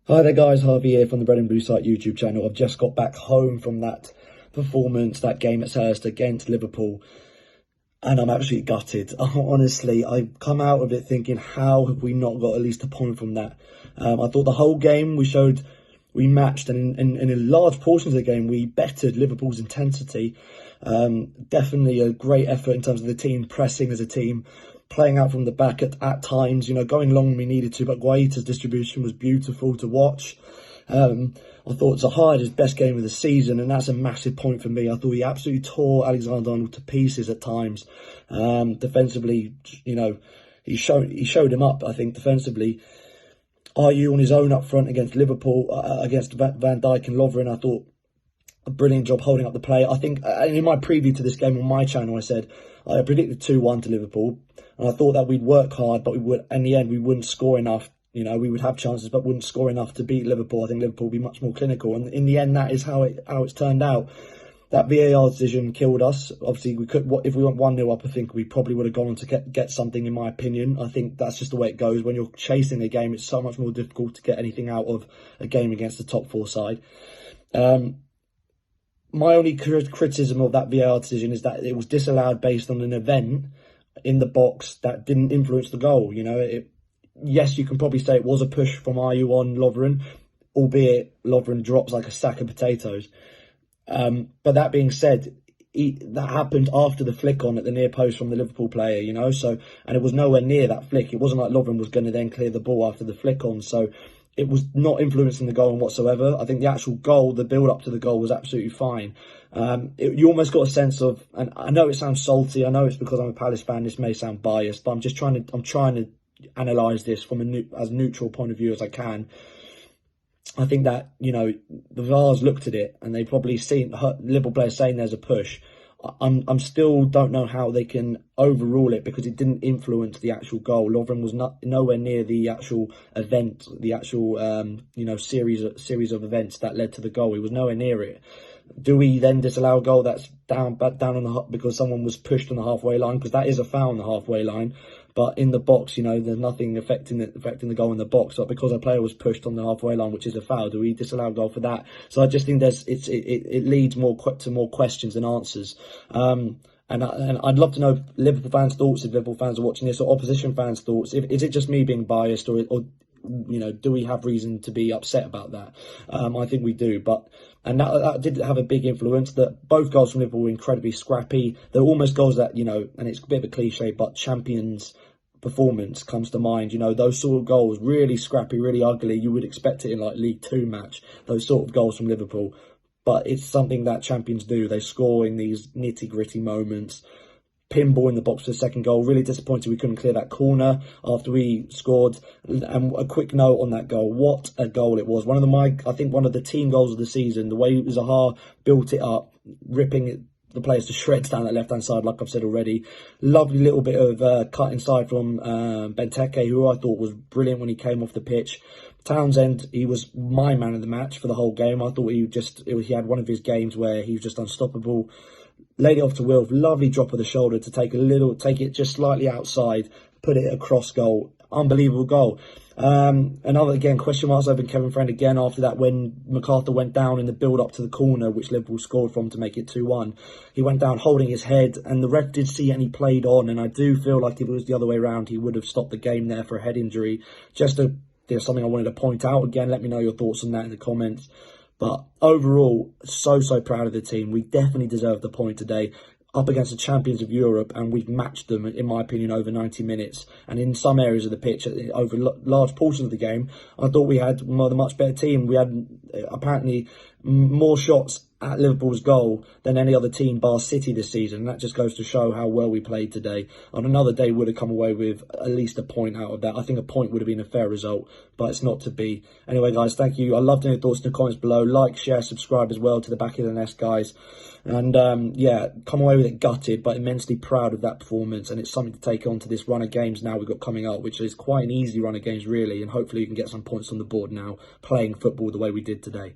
Hi there guys, Harvey here from the Red and Blue Site YouTube channel. I've just got back home from that performance, that game at Selhurst against Liverpool, and I'm absolutely gutted. Honestly, I've come out of it thinking, how have we not got at least a point from that? I thought the whole game we matched, and in large portions of the game we bettered Liverpool's intensity. Definitely a great effort in terms of the team pressing as a team, playing out from the back at times, going long when we needed to, but Guaita's distribution was beautiful to watch. I thought Zaha had his best game of the season, and that's a massive point for me. I thought he absolutely tore Alexander-Arnold to pieces at times. Defensively, he showed him up, I think, defensively. Are you on his own up front against Liverpool, against Van Dijk and Lovren? I thought a brilliant job holding up the play. I think, and in my preview to this game on my channel, I said I predicted 2-1 to Liverpool, and I thought that we'd work hard, but in the end, we wouldn't score enough. We would have chances, but wouldn't score enough to beat Liverpool. I think Liverpool would be much more clinical, and in the end, that is how it's turned out. That VAR decision killed us. Obviously, if we went 1-0 up, I think we probably would have gone on to get something, in my opinion. I think that's just the way it goes. When you're chasing a game, it's so much more difficult to get anything out of a game against the top four side. My only criticism of that VAR decision is that it was disallowed based on an event in the box that didn't influence the goal. Yes, you can probably say it was a push from Ayew on Lovren, albeit Lovren drops like a sack of potatoes. But that being said, that happened after the flick on at the near post from the Liverpool player, and it was nowhere near that flick. It wasn't like Lovren was going to then clear the ball after the flick on, so it was not influencing the goal whatsoever. I think the actual goal, the build up to the goal, was absolutely fine. You almost got a sense of, and I know it sounds salty, I know it's because I'm a Palace fan, this may sound biased, but I'm trying to analyse this from as neutral point of view as I can. I think that, the VAR's looked at it and they probably seen Liverpool players saying there's a push. I'm still don't know how they can overrule it because it didn't influence the actual goal. Lovren was nowhere near the actual event, the actual series of events that led to the goal. He was nowhere near it. Do we then disallow a goal that's down on because someone was pushed on the halfway line? Because that is a foul on the halfway line. But in the box, there's nothing affecting the goal in the box. But because a player was pushed on the halfway line, which is a foul, do we disallow a goal for that? So I just think it leads to more questions than answers. And I'd love to know Liverpool fans' thoughts if Liverpool fans are watching this, or opposition fans' thoughts. Is it just me being biased, or do we have reason to be upset about that? I think we do, and that did have a big influence. That both goals from Liverpool were incredibly scrappy. They're almost goals that, and it's a bit of a cliche, but champions performance comes to mind. Those sort of goals, really scrappy, really ugly. You would expect it in like League Two match, those sort of goals from Liverpool. But it's something that champions do. They score in these nitty-gritty moments. Pinball in the box for the second goal. Really disappointed we couldn't clear that corner after we scored. And a quick note on that goal. What a goal it was. I think one of the team goals of the season. The way Zaha built it up, ripping the players to shreds down that left-hand side, like I've said already. Lovely little bit of cut inside from Benteke, who I thought was brilliant when he came off the pitch. Townsend, he was my man of the match for the whole game. I thought he had one of his games where he was just unstoppable. Laid it off to Wilf, lovely drop of the shoulder to take it just slightly outside, put it across goal. Unbelievable goal. Another, again, question marks over Kevin Friend again after that when MacArthur went down in the build-up to the corner, which Liverpool scored from to make it 2-1. He went down holding his head, and the ref did see it and he played on, and I do feel like if it was the other way around, he would have stopped the game there for a head injury. There's something I wanted to point out. Again, let me know your thoughts on that in the comments. But overall, so proud of the team. We definitely deserve the point today. Up against the champions of Europe, and we've matched them, in my opinion, over 90 minutes. And in some areas of the pitch, over large portions of the game, I thought we had a much better team. We had apparently more shots at Liverpool's goal than any other team bar City this season. And that just goes to show how well we played today. On another day, would have come away with at least a point out of that. I think a point would have been a fair result, but it's not to be. Anyway, guys, thank you. I love to hear your thoughts in the comments below. Like, share, subscribe as well to the Back of the Nest, guys. And yeah, come away with it gutted, but immensely proud of that performance. And it's something to take on to this run of games now we've got coming up, which is quite an easy run of games, really. And hopefully you can get some points on the board now, playing football the way we did today.